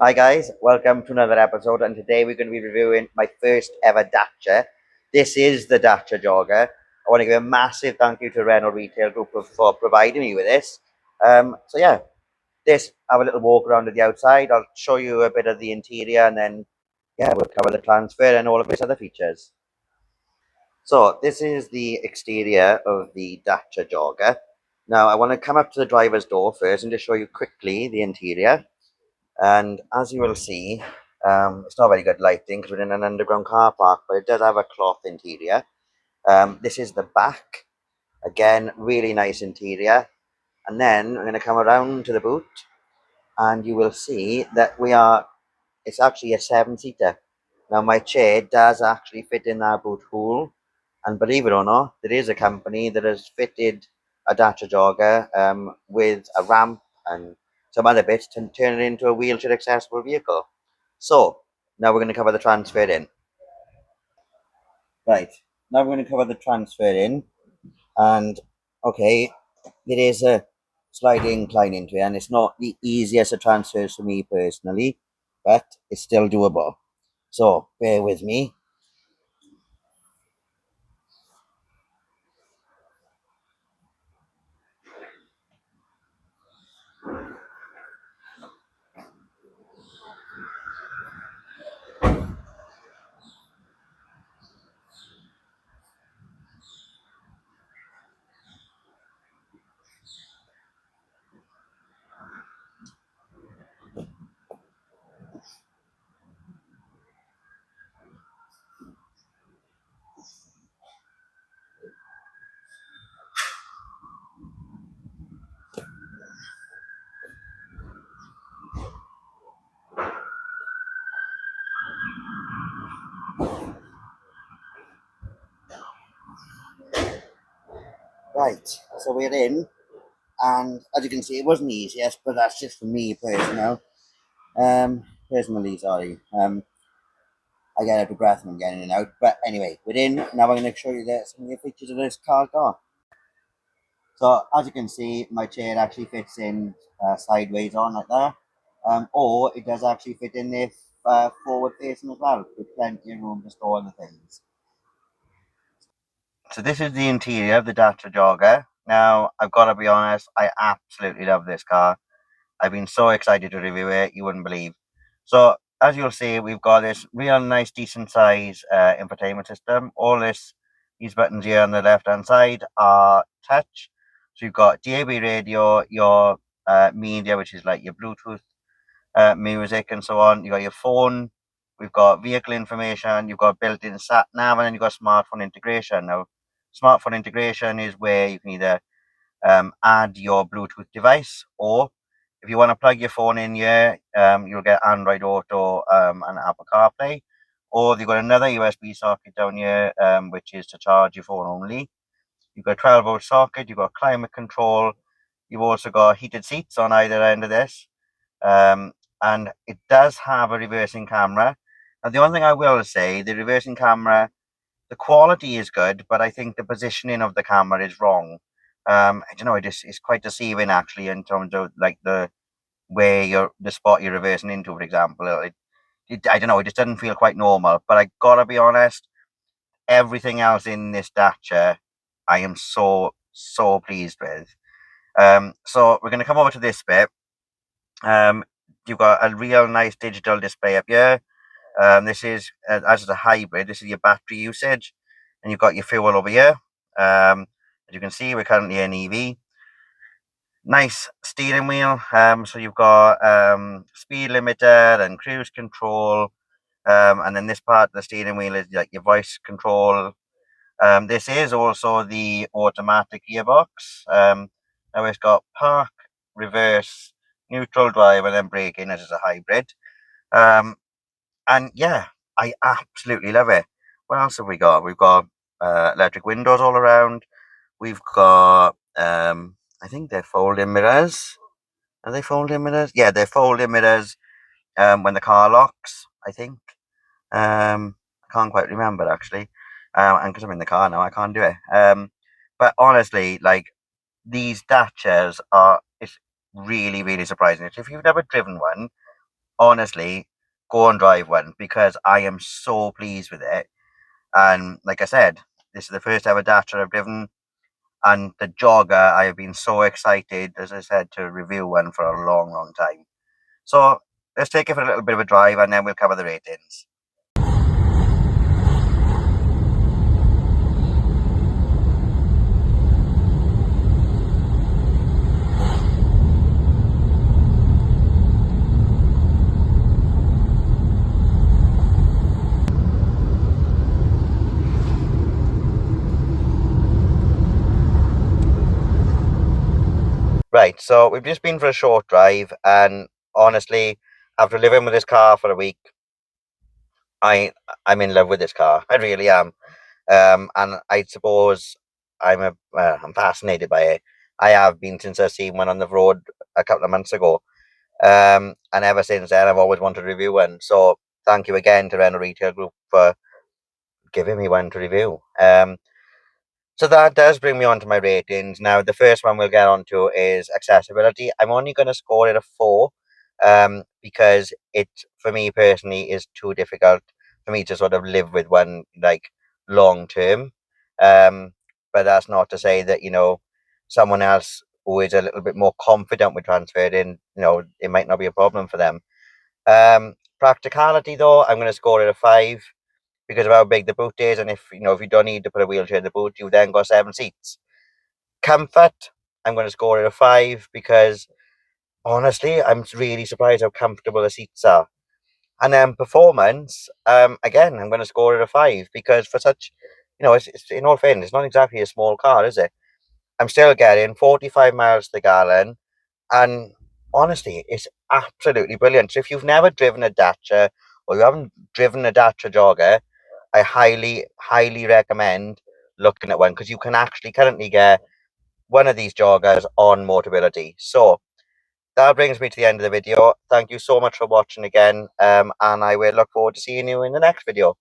Hi guys, welcome to another episode, and today we're going to be reviewing my first ever Dacia. This is the Dacia Jogger. I want to give a massive thank you to Renault Retail Group for providing me with this. So yeah, have a little walk around at the outside. I'll show you a bit of the interior, and then yeah, we'll cover the transfer and all of its other features. So this is the exterior of the Dacia Jogger. Now I want to come up to the driver's door first and just show you quickly the interior. And as you will see, it's not very good lighting because we're in an underground car park, but it does have a cloth interior. This is the back. Again, really nice interior. And then I'm going to come around to the boot, and you will see that it's actually a seven-seater. Now, my chair does actually fit in that boot hole. And believe it or not, there is a company that has fitted a Dacia Jogger with a ramp and some other bits to turn it into a wheelchair accessible vehicle. So now we're going to cover the transfer in. Right. Now we're going to cover the transfer in. And okay, it is a slight incline into it, and it's not the easiest of transfers for me personally, but it's still doable. So bear with me. Right, so we're in, and as you can see, it wasn't the easiest, but that's just for me personally, sorry. I get out of breath when I'm getting in and out, but anyway, we're in. Now I'm going to show you some of the features of this car. So as you can see, my chair actually fits in sideways on like that, or it does actually fit in there forward facing as well, with plenty of room to store the things. So this is the interior of the Dacia Jogger. Now, I've got to be honest, I absolutely love this car. I've been so excited to review it, you wouldn't believe. So, as you'll see, we've got this real nice, decent size infotainment system. These buttons here on the left-hand side are touch. So you've got DAB radio, your media, which is like your Bluetooth music and so on. You've got your phone. We've got vehicle information. You've got built-in sat nav, and then you've got smartphone integration. Now, smartphone integration is where you can either add your Bluetooth device, or if you want to plug your phone in here, you'll get Android Auto and Apple CarPlay. Or you've got another USB socket down here, which is to charge your phone only. You've got a 12-volt socket. You've got climate control. You've also got heated seats on either end of this. Um, and it does have a reversing camera. Now, the only thing I will say, the reversing camera, the quality is good, but I think the positioning of the camera is wrong. I don't know, it's quite deceiving actually in terms of like the spot you're reversing into, for example. I don't know, it just doesn't feel quite normal. But I gotta be honest, everything else in this Dacia, I am so pleased with. So we're gonna come over to this bit. Um, you've got a real nice digital display up here. This is as a hybrid. This is your battery usage, and you've got your fuel over here. As you can see, we're currently in EV. Nice steering wheel. So you've got speed limiter and cruise control. And then this part of the steering wheel is like your voice control. This is also the automatic gearbox. Now it's got park, reverse, neutral drive, and then braking as a hybrid. Um, and yeah, I absolutely love it. What else have we got? We've got electric windows all around. We've got, I think they're folding mirrors. Are they folding mirrors? Yeah, they're folding mirrors when the car locks, I think. I can't quite remember actually. And because I'm in the car now, I can't do it. But honestly, like these Dacias it's really, really surprising. If you've never driven one, honestly, go and drive one because I am so pleased with it. And like I said, this is the first ever Dacia I've driven, and the Jogger, I have been so excited, as I said, to review one for a long, long time. So let's take it for a little bit of a drive and then we'll cover the ratings. Right, so we've just been for a short drive, and honestly, after living with this car for a week, I I'm in love with this car. I really am. And I suppose I'm fascinated by it. I have been since I seen one on the road a couple of months ago. And ever since then, I've always wanted to review one. So thank you again to Rental Retail Group for giving me one to review. So that does bring me on to my ratings. Now, the first one we'll get onto is accessibility. I'm only going to score it a 4, because it, for me personally, is too difficult for me to sort of live with one like long term. Um, but that's not to say that, someone else who is a little bit more confident with transferring, it might not be a problem for them. Practicality, though, I'm going to score it a 5 because of how big the boot is, and if you don't need to put a wheelchair in the boot, you then got 7 seats. Comfort, I'm going to score it a 5 because honestly, I'm really surprised how comfortable the seats are. And then performance, again, I'm going to score it a 5 because for such, it's in all fairness, it's not exactly a small car, is it? I'm still getting 45 miles to the gallon, and honestly, it's absolutely brilliant. So if you've never driven a Dacia or you haven't driven a Dacia Jogger, I highly, highly recommend looking at one because you can actually currently get one of these joggers on Motability. So that brings me to the end of the video. Thank you so much for watching again, and I will look forward to seeing you in the next video.